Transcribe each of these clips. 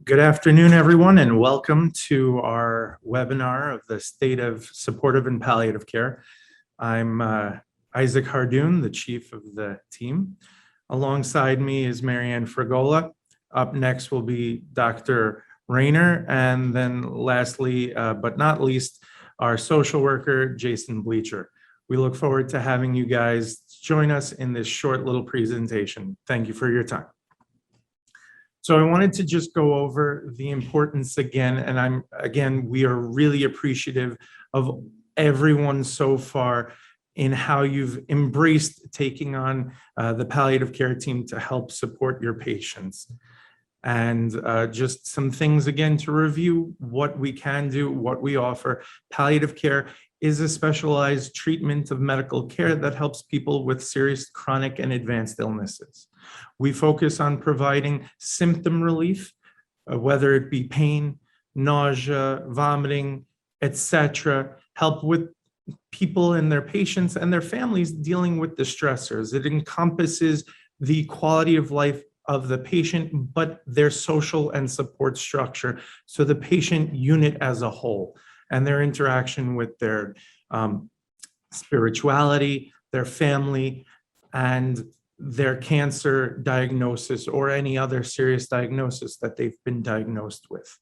Good afternoon, everyone, and welcome to our webinar of the State of Supportive and Palliative Care. I'm Isaac Hardoon, the chief of the team. Alongside me is Marianne Frigola. Up next will be Dr. Rayner, and then lastly, but not least, our social worker, Jason Bleacher. We look forward to having you guys join us in this short little presentation. Thank you for your time. So I wanted to just go over the importance again, and we are really appreciative of everyone so far in how you've embraced taking on the palliative care team to help support your patients. And just some things again to review what we can do, what we offer. Palliative care is a specialized treatment of medical care that helps people with serious chronic and advanced illnesses. We focus on providing symptom relief, whether it be pain, nausea, vomiting, etc., help with people and their patients and their families dealing with the stressors. It encompasses the quality of life of the patient, but their social and support structure. So the patient unit as a whole and their interaction with their spirituality, their family, and their cancer diagnosis or any other serious diagnosis that they've been diagnosed with.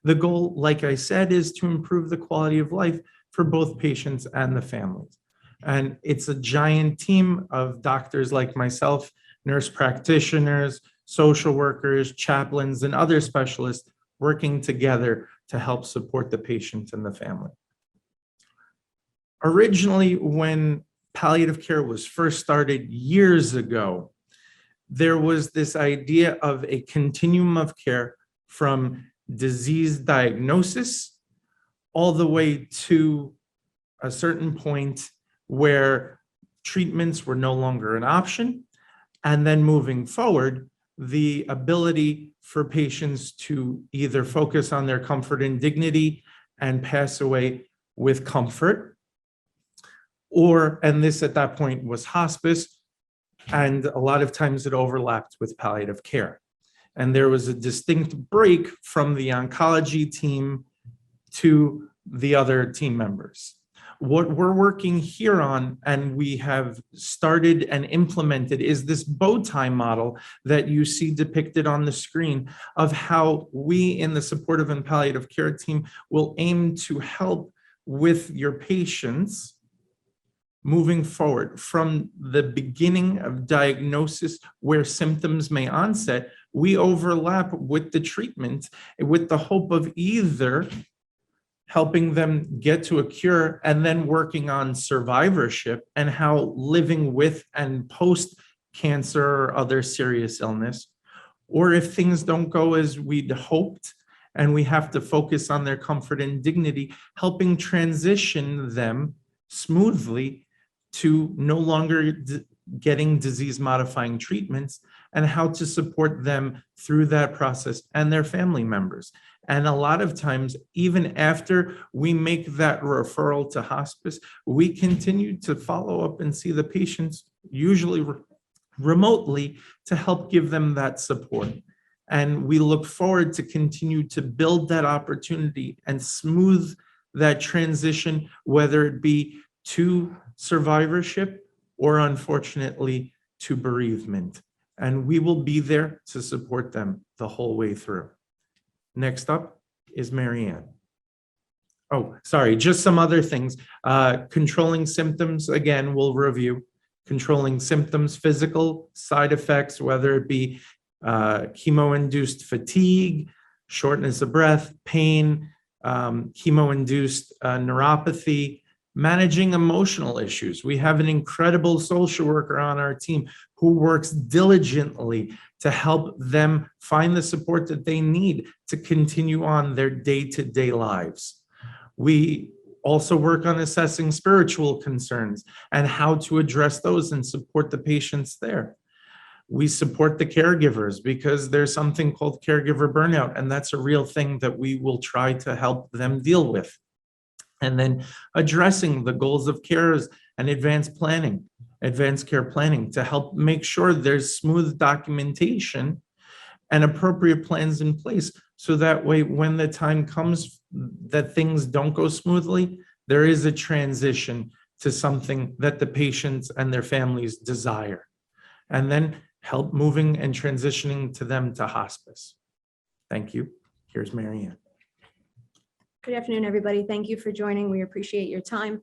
The goal, like I said, is to improve the quality of life for both patients and the families. And it's a giant team of doctors like myself, nurse practitioners, social workers, chaplains, and other specialists working together to help support the patient and the family. Originally, when palliative care was first started years ago, there was this idea of a continuum of care from disease diagnosis all the way to a certain point where treatments were no longer an option. And then moving forward, the ability for patients to either focus on their comfort and dignity and pass away with comfort, and this at that point was hospice, and a lot of times it overlapped with palliative care. And there was a distinct break from the oncology team to the other team members. What we're working here on, and we have started and implemented, is this bow tie model that you see depicted on the screen of how we in the supportive and palliative care team will aim to help with your patients moving forward from the beginning of diagnosis where symptoms may onset. We overlap with the treatment with the hope of either helping them get to a cure and then working on survivorship and how living with and post cancer or other serious illness, or if things don't go as we'd hoped and we have to focus on their comfort and dignity, helping transition them smoothly to no longer getting disease-modifying treatments and how to support them through that process and their family members. And a lot of times, even after we make that referral to hospice, we continue to follow up and see the patients, usually remotely, to help give them that support. And we look forward to continue to build that opportunity and smooth that transition, whether it be to survivorship or, unfortunately, to bereavement. And we will be there to support them the whole way through. Next up is Marianne. Oh, sorry, just some other things. Controlling symptoms, again, we'll review. Controlling symptoms, physical side effects, whether it be chemo-induced fatigue, shortness of breath, pain, chemo-induced neuropathy, managing emotional issues. We have an incredible social worker on our team who works diligently to help them find the support that they need to continue on their day-to-day lives. We also work on assessing spiritual concerns and how to address those and support the patients there. We support the caregivers because there's something called caregiver burnout, and that's a real thing that we will try to help them deal with. And then addressing the goals of care and advanced care planning to help make sure there's smooth documentation and appropriate plans in place. So that way, when the time comes that things don't go smoothly, there is a transition to something that the patients and their families desire. And then help moving and transitioning to them to hospice. Thank you. Here's Marianne. Good afternoon, everybody. Thank you for joining. We appreciate your time.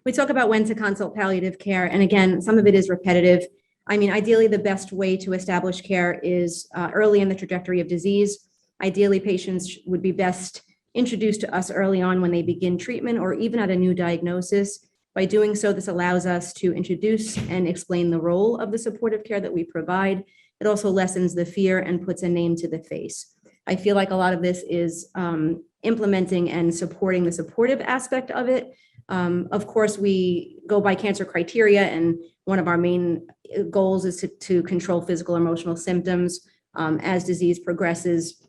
We talk about when to consult palliative care. And again, some of it is repetitive. I mean, ideally, the best way to establish care is early in the trajectory of disease. Ideally, patients would be best introduced to us early on when they begin treatment or even at a new diagnosis. By doing so, this allows us to introduce and explain the role of the supportive care that we provide. It also lessens the fear and puts a name to the face. I feel like a lot of this is implementing and supporting the supportive aspect of it. Of course, we go by cancer criteria, and one of our main goals is to control physical and emotional symptoms as disease progresses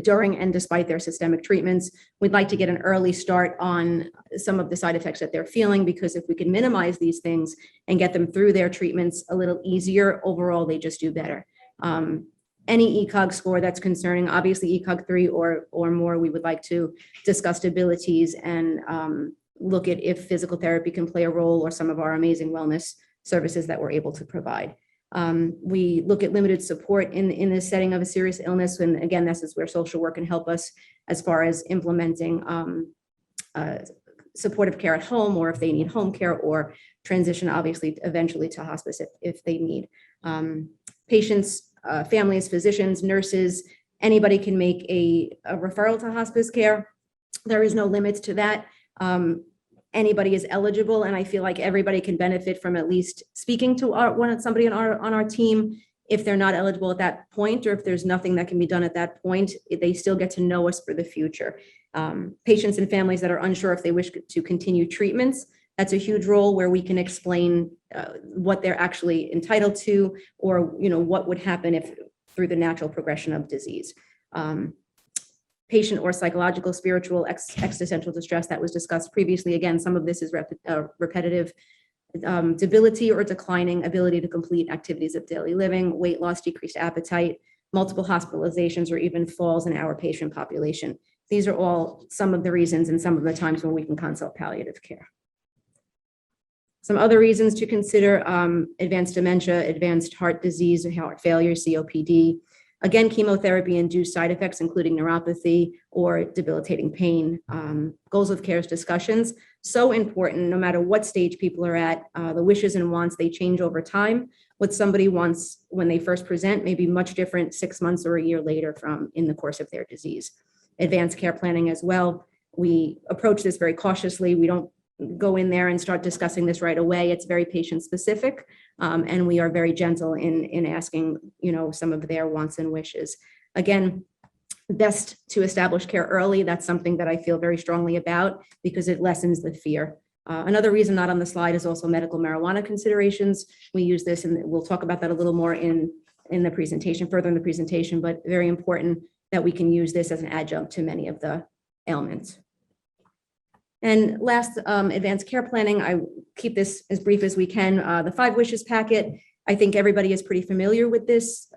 during and despite their systemic treatments. We'd like to get an early start on some of the side effects that they're feeling, because if we can minimize these things and get them through their treatments a little easier, overall, they just do better. Any ECOG score that's concerning, obviously ECOG 3 or more, we would like to discuss abilities and look at if physical therapy can play a role, or some of our amazing wellness services that we're able to provide. We look at limited support in the setting of a serious illness. And again, this is where social work can help us as far as implementing supportive care at home, or if they need home care, or transition, obviously, eventually to hospice if they need. Patients, families, physicians, nurses, anybody can make a referral to hospice care. There is no limits to that. Anybody is eligible, and I feel like everybody can benefit from at least speaking to somebody on our team. If they're not eligible at that point, or if there's nothing that can be done at that point, they still get to know us for the future. Patients and families that are unsure if they wish to continue treatments, that's a huge role where we can explain what they're actually entitled to, or what would happen if through the natural progression of disease. Patient or psychological, spiritual, existential distress that was discussed previously. Again, some of this is repetitive. Debility or declining ability to complete activities of daily living, weight loss, decreased appetite, multiple hospitalizations, or even falls in our patient population. These are all some of the reasons and some of the times when we can consult palliative care. Some other reasons to consider: advanced dementia, advanced heart disease, or heart failure, COPD. Again, chemotherapy-induced side effects, including neuropathy or debilitating pain. Goals of care discussions, so important no matter what stage people are at. The wishes and wants, they change over time. What somebody wants when they first present may be much different 6 months or a year later in the course of their disease. Advanced care planning as well. We approach this very cautiously. We don't go in there and start discussing this right away. It's very patient specific, and we are very gentle in asking, some of their wants and wishes. Again, best to establish care early. That's something that I feel very strongly about, because it lessens the fear. Another reason not on the slide is also medical marijuana considerations. We use this, and we'll talk about that a little more in the presentation, further in the presentation, but very important that we can use this as an adjunct to many of the ailments. And last, advanced care planning. I keep this as brief as we can. The 5 wishes packet. I think everybody is pretty familiar with this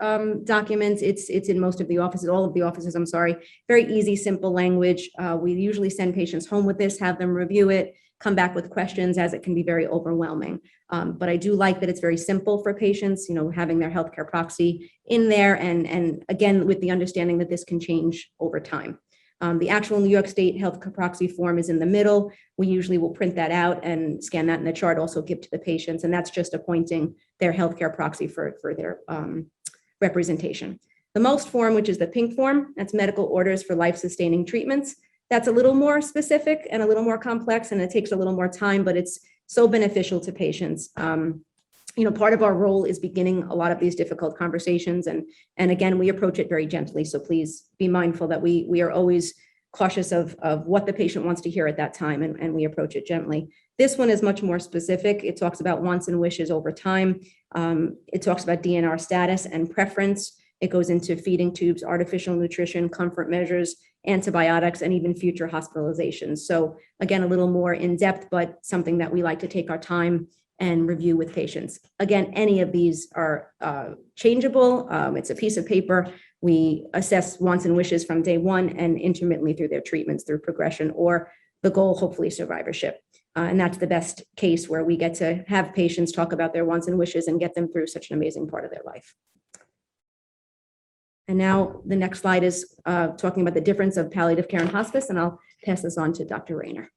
document. It's in most of the offices, all of the offices, I'm sorry. Very easy, simple language. We usually send patients home with this, have them review it, come back with questions, as it can be very overwhelming. But I do like that it's very simple for patients, having their healthcare proxy in there, and again, with the understanding that this can change over time. The actual New York State Health Proxy form is in the middle. We usually will print that out and scan that in the chart, also give to the patients, and that's just appointing their healthcare proxy for their representation. The MOST form, which is the pink form, that's medical orders for life-sustaining treatments. That's a little more specific and a little more complex, and it takes a little more time, but it's so beneficial to patients. Part of our role is beginning a lot of these difficult conversations. And again, we approach it very gently. So please be mindful that we are always cautious of what the patient wants to hear at that time, and we approach it gently. This one is much more specific. It talks about wants and wishes over time. It talks about DNR status and preference. It goes into feeding tubes, artificial nutrition, comfort measures, antibiotics, and even future hospitalizations. So again, a little more in depth, but something that we like to take our time and review with patients. Again, any of these are changeable. It's a piece of paper. We assess wants and wishes from day one and intermittently through their treatments, through progression, or the goal, hopefully, survivorship. And that's the best case where we get to have patients talk about their wants and wishes and get them through such an amazing part of their life. And now the next slide is talking about the difference of palliative care and hospice, and I'll pass this on to Dr. Rayner.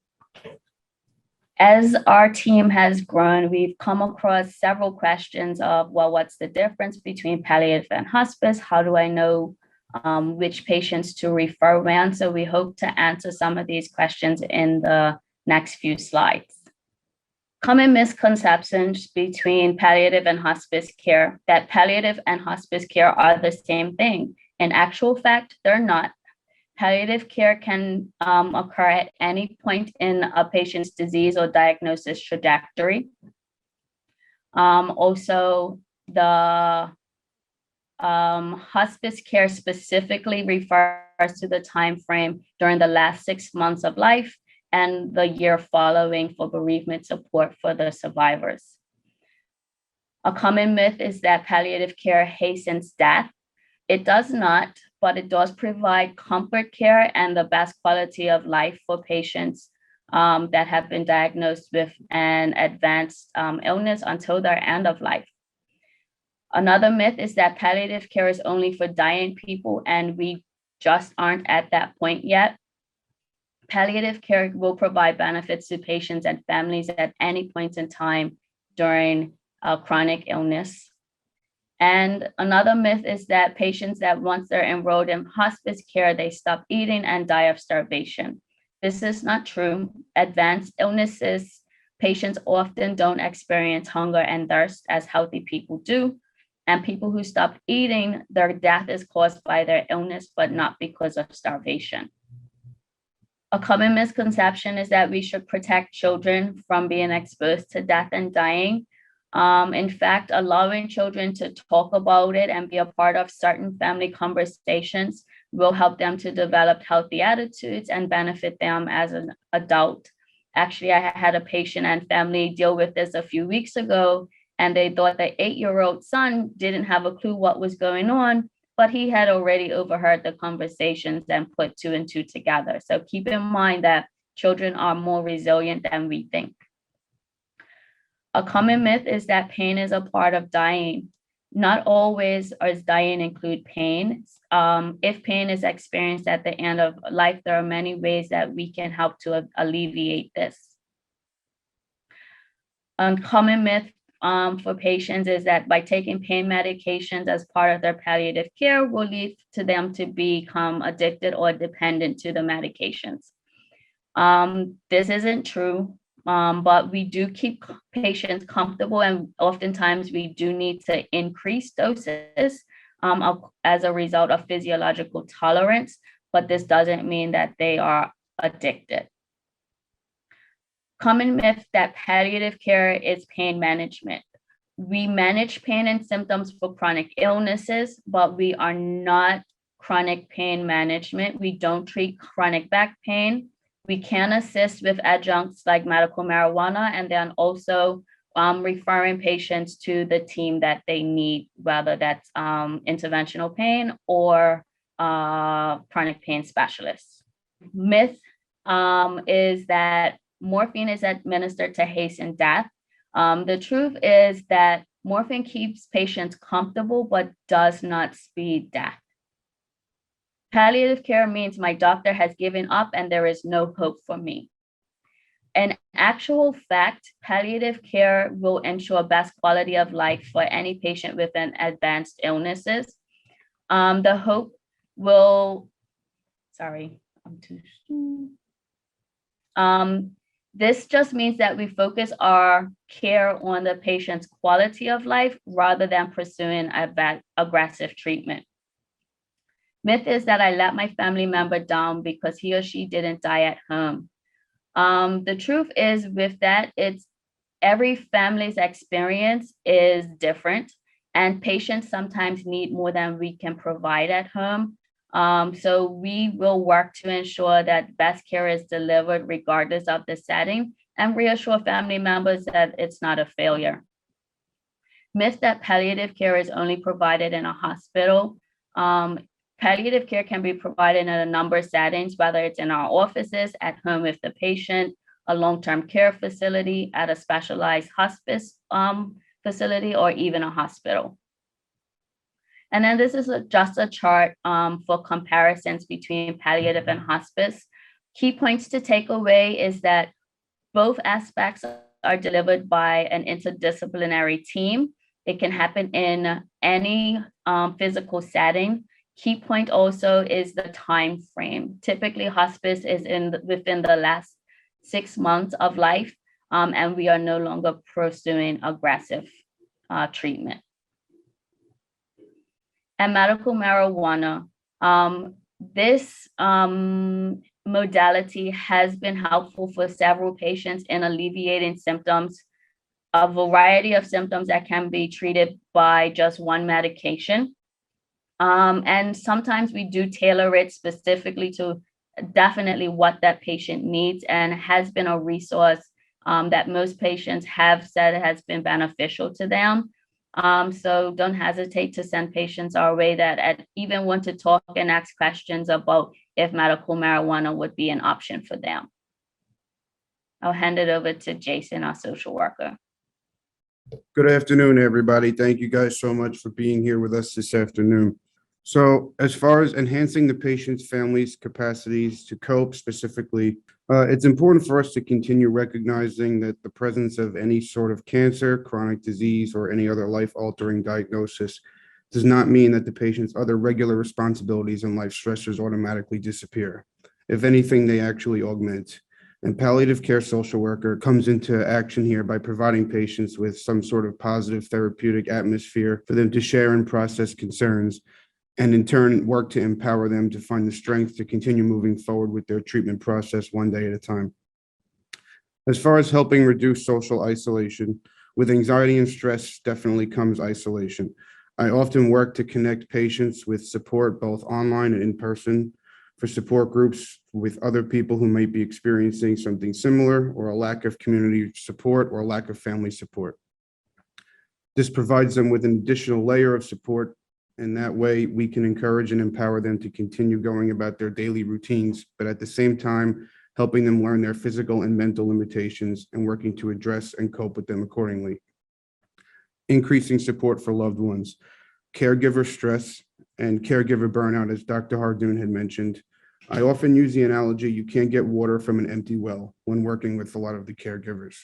As our team has grown, we've come across several questions of, well, what's the difference between palliative and hospice? How do I know which patients to refer when? So we hope to answer some of these questions in the next few slides. Common misconceptions between palliative and hospice care, that palliative and hospice care are the same thing. In actual fact, they're not. Palliative care can occur at any point in a patient's disease or diagnosis trajectory. Also, the hospice care specifically refers to the time frame during the last 6 months of life and the year following for bereavement support for the survivors. A common myth is that palliative care hastens death. It does not, but it does provide comfort care and the best quality of life for patients that have been diagnosed with an advanced illness until their end of life. Another myth is that palliative care is only for dying people, and we just aren't at that point yet. Palliative care will provide benefits to patients and families at any point in time during chronic illness. And another myth is that patients that once they're enrolled in hospice care, they stop eating and die of starvation. This is not true. Advanced illnesses, patients often don't experience hunger and thirst as healthy people do. And people who stop eating, their death is caused by their illness, but not because of starvation. A common misconception is that we should protect children from being exposed to death and dying. In fact, allowing children to talk about it and be a part of certain family conversations will help them to develop healthy attitudes and benefit them as an adult. Actually, I had a patient and family deal with this a few weeks ago, and they thought the 8-year-old son didn't have a clue what was going on, but he had already overheard the conversations and put 2 and 2 together. So keep in mind that children are more resilient than we think. A common myth is that pain is a part of dying. Not always does dying include pain. If pain is experienced at the end of life, there are many ways that we can help to alleviate this. A common myth for patients is that by taking pain medications as part of their palliative care will lead to them to become addicted or dependent to the medications. This isn't true. But we do keep patients comfortable, and oftentimes we do need to increase doses as a result of physiological tolerance, but this doesn't mean that they are addicted. Common myth that palliative care is pain management. We manage pain and symptoms for chronic illnesses, but we are not chronic pain management. We don't treat chronic back pain. We can assist with adjuncts like medical marijuana, and then also referring patients to the team that they need, whether that's interventional pain or chronic pain specialists. Myth is that morphine is administered to hasten death. The truth is that morphine keeps patients comfortable, but does not speed death. Palliative care means my doctor has given up and there is no hope for me. In actual fact, palliative care will ensure best quality of life for any patient with an advanced illnesses. The hope will, this just means that we focus our care on the patient's quality of life rather than pursuing aggressive treatment. Myth is that I let my family member down because he or she didn't die at home. The truth is with that, it's every family's experience is different, and patients sometimes need more than we can provide at home. So we will work to ensure that best care is delivered regardless of the setting and reassure family members that it's not a failure. Myth that palliative care is only provided in a hospital. Palliative care can be provided in a number of settings, whether it's in our offices, at home with the patient, a long-term care facility, at a specialized hospice facility, or even a hospital. And then this is just a chart for comparisons between palliative and hospice. Key points to take away is that both aspects are delivered by an interdisciplinary team. It can happen in any physical setting. Key point also is the time frame. Typically, hospice is within the last 6 months of life, and we are no longer pursuing aggressive treatment. And medical marijuana, this modality has been helpful for several patients in alleviating symptoms, a variety of symptoms that can be treated by just one medication. And sometimes we do tailor it specifically to definitely what that patient needs, and has been a resource that most patients have said has been beneficial to them. So don't hesitate to send patients our way that even want to talk and ask questions about if medical marijuana would be an option for them. I'll hand it over to Jason, our social worker. Good afternoon, everybody. Thank you guys so much for being here with us this afternoon. So as far as enhancing the patient's family's capacities to cope specifically, it's important for us to continue recognizing that the presence of any sort of cancer, chronic disease, or any other life-altering diagnosis does not mean that the patient's other regular responsibilities and life stressors automatically disappear. If anything, they actually augment. And palliative care social worker comes into action here by providing patients with some sort of positive therapeutic atmosphere for them to share and process concerns, and in turn work to empower them to find the strength to continue moving forward with their treatment process one day at a time. As far as helping reduce social isolation, with anxiety and stress definitely comes isolation. I often work to connect patients with support both online and in person, for support groups with other people who might be experiencing something similar, or a lack of community support or lack of family support. This provides them with an additional layer of support, and that way we can encourage and empower them to continue going about their daily routines, but at the same time, helping them learn their physical and mental limitations and working to address and cope with them accordingly. Increasing support for loved ones, caregiver stress, and caregiver burnout, as Dr. Hardoon had mentioned. I often use the analogy, you can't get water from an empty well when working with a lot of the caregivers.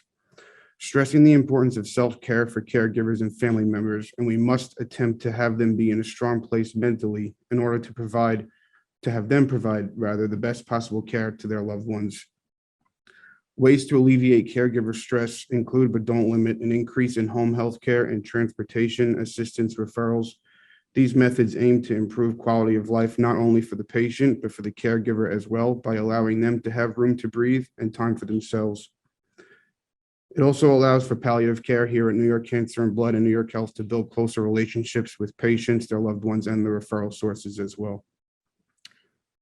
Stressing the importance of self-care for caregivers and family members, and we must attempt to have them be in a strong place mentally in order to have them provide the best possible care to their loved ones. Ways to alleviate caregiver stress include, but don't limit, an increase in home health care and transportation assistance referrals. These methods aim to improve quality of life, not only for the patient, but for the caregiver as well, by allowing them to have room to breathe and time for themselves. It also allows for palliative care here at New York Cancer and Blood and New York Health to build closer relationships with patients, their loved ones, and the referral sources as well.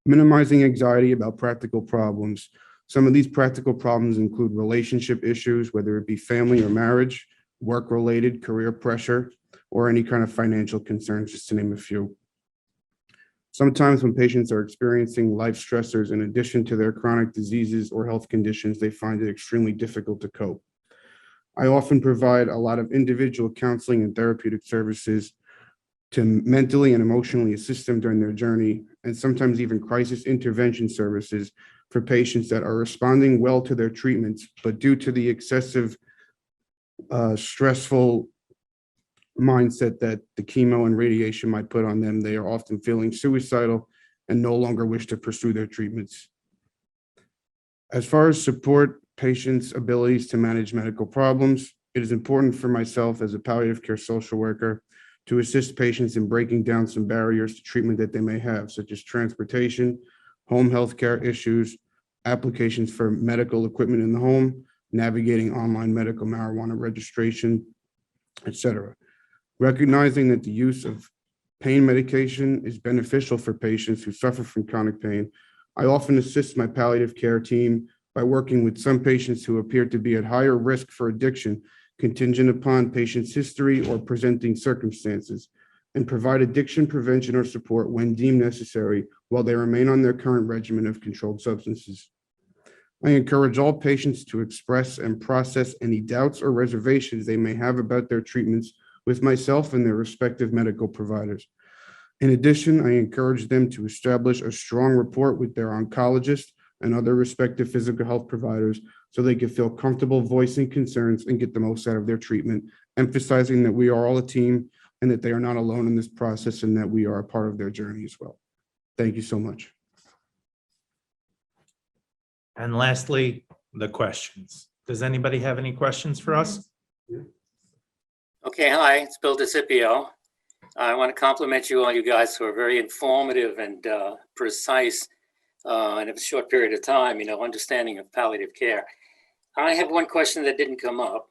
Minimizing anxiety about practical problems. Some of these practical problems include relationship issues, whether it be family or marriage, work-related, career pressure, or any kind of financial concerns, just to name a few. Sometimes when patients are experiencing life stressors in addition to their chronic diseases or health conditions, they find it extremely difficult to cope. I often provide a lot of individual counseling and therapeutic services to mentally and emotionally assist them during their journey, and sometimes even crisis intervention services for patients that are responding well to their treatments, but due to the excessive stressful mindset that the chemo and radiation might put on them, they are often feeling suicidal and no longer wish to pursue their treatments. As far as support patients' abilities to manage medical problems, it is important for myself as a palliative care social worker to assist patients in breaking down some barriers to treatment that they may have, such as transportation, home health care issues, applications for medical equipment in the home, navigating online medical marijuana registration, etc. Recognizing that the use of pain medication is beneficial for patients who suffer from chronic pain, I often assist my palliative care team by working with some patients who appear to be at higher risk for addiction, contingent upon patient's history or presenting circumstances, and provide addiction prevention or support when deemed necessary while they remain on their current regimen of controlled substances. I encourage all patients to express and process any doubts or reservations they may have about their treatments with myself and their respective medical providers. In addition, I encourage them to establish a strong rapport with their oncologist and other respective physical health providers so they can feel comfortable voicing concerns and get the most out of their treatment, emphasizing that we are all a team and that they are not alone in this process and that we are a part of their journey as well. Thank you so much. And lastly, the questions. Does anybody have any questions for us? Okay, hi, it's Bill DeCipio. I want to compliment you all, you guys, who are very informative and precise in a short period of time, understanding of palliative care. I have one question that didn't come up.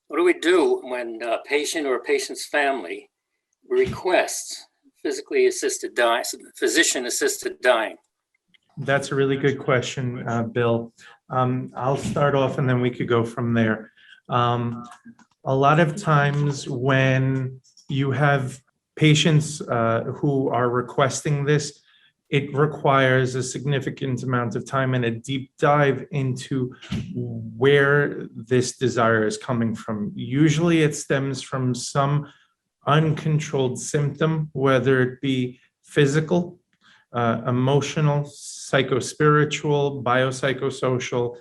What do we do when a patient or a patient's family requests physician-assisted dying? That's a really good question, Bill. I'll start off and then we could go from there. A lot of times when you have patients who are requesting this, it requires a significant amount of time and a deep dive into where this desire is coming from. Usually it stems from some uncontrolled symptom, whether it be physical, emotional, psychospiritual, biopsychosocial,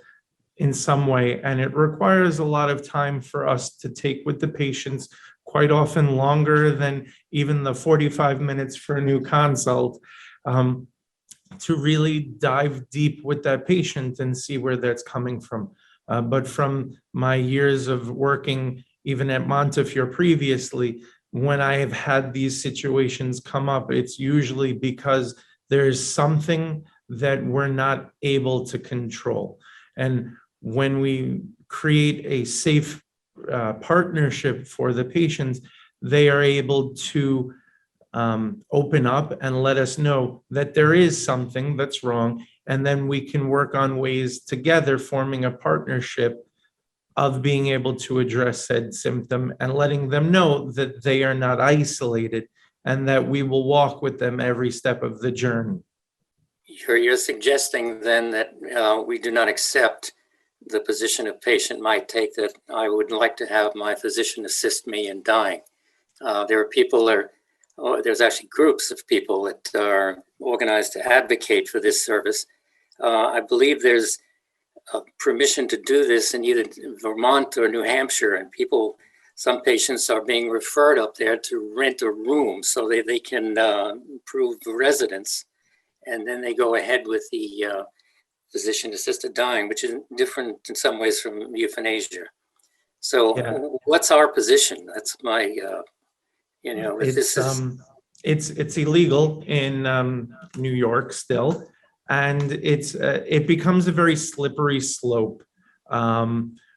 in some way. And it requires a lot of time for us to take with the patients, quite often longer than even the 45 minutes for a new consult, to really dive deep with that patient and see where that's coming from. But from my years of working even at Montefiore previously, when I have had these situations come up, it's usually because there's something that we're not able to control. And when we create a safe partnership for the patients, they are able to open up and let us know that there is something that's wrong. And then we can work on ways together, forming a partnership of being able to address said symptom and letting them know that they are not isolated and that we will walk with them every step of the journey. You're suggesting then that we do not accept the position a patient might take, that I would like to have my physician assist me in dying. There are people there's actually groups of people that are organized to advocate for this service. I believe there's permission to do this in either Vermont or New Hampshire, and some patients are being referred up there to rent a room so they can improve the residence, and then they go ahead with the physician-assisted dying, which is different in some ways from euthanasia. So what's our position? That's my, if this is... It's illegal in New York still, and it becomes a very slippery slope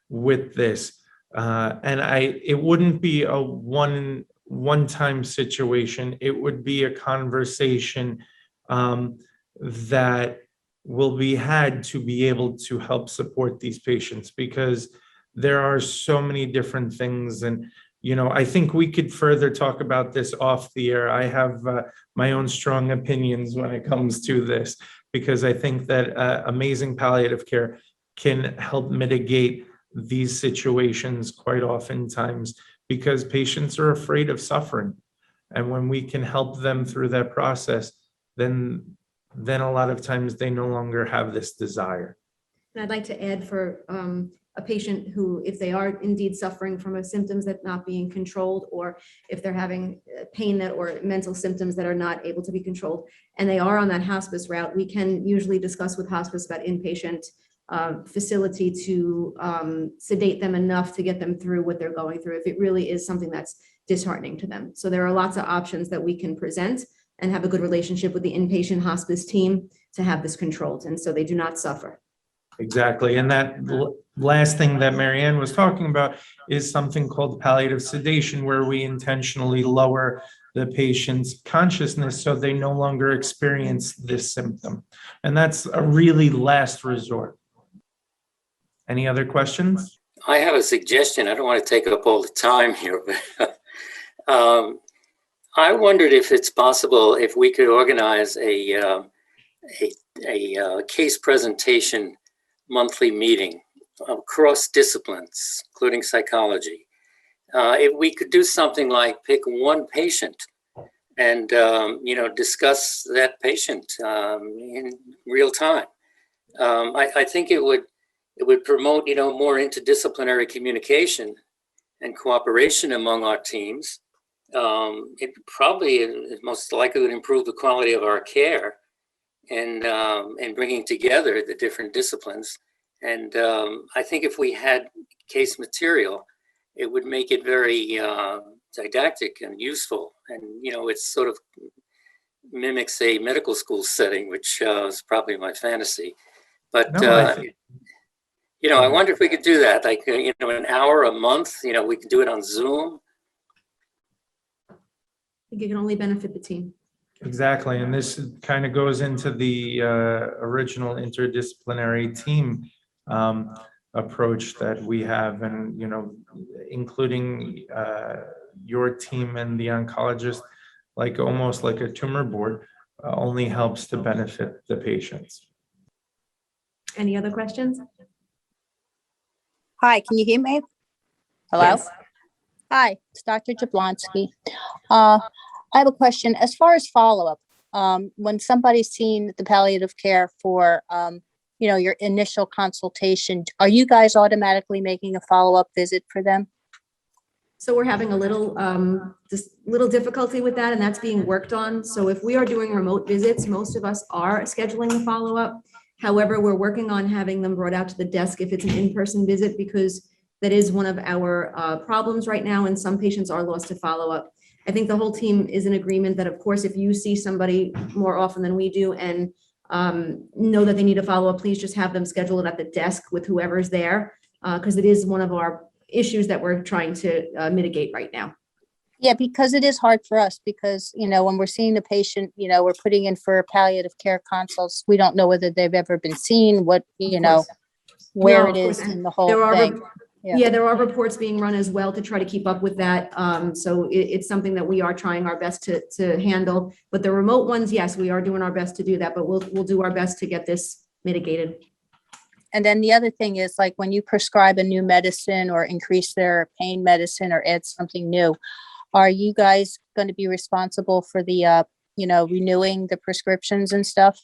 with this. And it wouldn't be a one-time situation. It would be a conversation that will be had to be able to help support these patients, because there are so many different things. And, I think we could further talk about this off the air. I have my own strong opinions when it comes to this, because I think that amazing palliative care can help mitigate these situations quite oftentimes, because patients are afraid of suffering. And when we can help them through that process, then a lot of times they no longer have this desire. And I'd like to add for a patient who, if they are indeed suffering from a symptoms that not being controlled, or if they're having pain or mental symptoms that are not able to be controlled, and they are on that hospice route, we can usually discuss with hospice about inpatient facility to sedate them enough to get them through what they're going through, if it really is something that's disheartening to them. So there are lots of options that we can present and have a good relationship with the inpatient hospice team to have this controlled, and so they do not suffer. Exactly. And that last thing that Marianne was talking about is something called palliative sedation, where we intentionally lower the patient's consciousness so they no longer experience this symptom. And that's a really last resort. Any other questions? I have a suggestion. I don't want to take up all the time here, but I wondered if it's possible if we could organize a case presentation monthly meeting across disciplines, including psychology. If we could do something like pick one patient and discuss that patient in real time. I think it would promote more interdisciplinary communication and cooperation among our teams. It probably most likely would improve the quality of our care and bringing together the different disciplines. And I think if we had case material, it would make it very didactic and useful. And, it sort of mimics a medical school setting, which is probably my fantasy. But, No, I wonder if we could do that, like, an hour a month, we could do it on Zoom. I think it can only benefit the team. Exactly, and this kind of goes into the original interdisciplinary team approach that we have, and including your team and the oncologist, like almost like a tumor board, only helps to benefit the patients. Any other questions? Hi, can you hear me? Hello? Yes. Hi, it's Dr. Jablonski. I have a question. As far as follow-up, when somebody's seen the palliative care for, your initial consultation, are you guys automatically making a follow-up visit for them? So we're having a little difficulty with that, and that's being worked on. So if we are doing remote visits, most of us are scheduling the follow-up. However, we're working on having them brought out to the desk if it's an in-person visit, because that is one of our problems right now, and some patients are lost to follow-up. I think the whole team is in agreement that, of course, if you see somebody more often than we do and know that they need a follow-up, please just have them schedule it at the desk with whoever's there, because it is one of our issues that we're trying to mitigate right now. Yeah, because it is hard for us because, when we're seeing the patient, we're putting in for palliative care consults. We don't know whether they've ever been seen, what, where No, it of course. is in the whole There are, thing. Yeah. there are reports being run as well to try to keep up with that. So it's something that we are trying our best to handle. But the remote ones, yes, we are doing our best to do that, but we'll do our best to get this mitigated. And then the other thing is, like, when you prescribe a new medicine or increase their pain medicine or add something new, are you guys going to be responsible for the, renewing the prescriptions and stuff?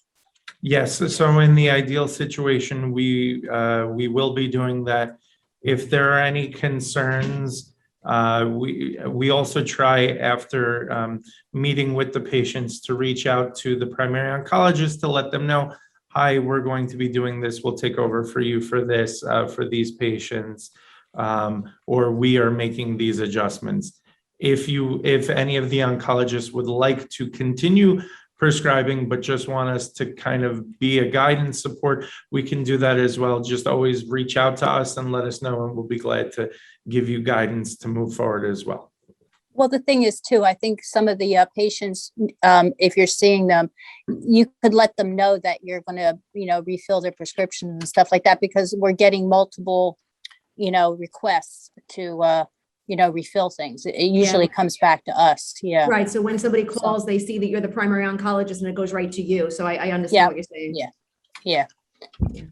Yes, so in the ideal situation, we will be doing that. If there are any concerns, we also try after meeting with the patients to reach out to the primary oncologist to let them know, hi, we're going to be doing this. We'll take over for you for this, for these patients, or we are making these adjustments. If any of the oncologists would like to continue prescribing, but just want us to kind of be a guidance support, we can do that as well. Just always reach out to us and let us know, and we'll be glad to give you guidance to move forward as well. Well, the thing is too, I think some of the patients, if you're seeing them, you could let them know that you're going to, refill their prescriptions and stuff like that, because we're getting multiple, requests to, refill things. It usually comes back to us. Yeah. Right. So when somebody calls, they see that you're the primary oncologist and it goes right to you. So I understand what you're saying. Yeah.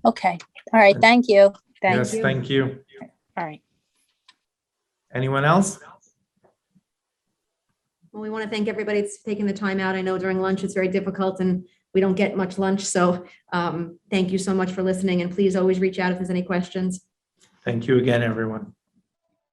Okay. All right. Thank you. Yes, you. thank you. All right. Anyone else? Well, we want to thank everybody that's taking the time out. I know during lunch, it's very difficult and we don't get much lunch. So thank you so much for listening, and please always reach out if there's any questions. Thank you again, everyone.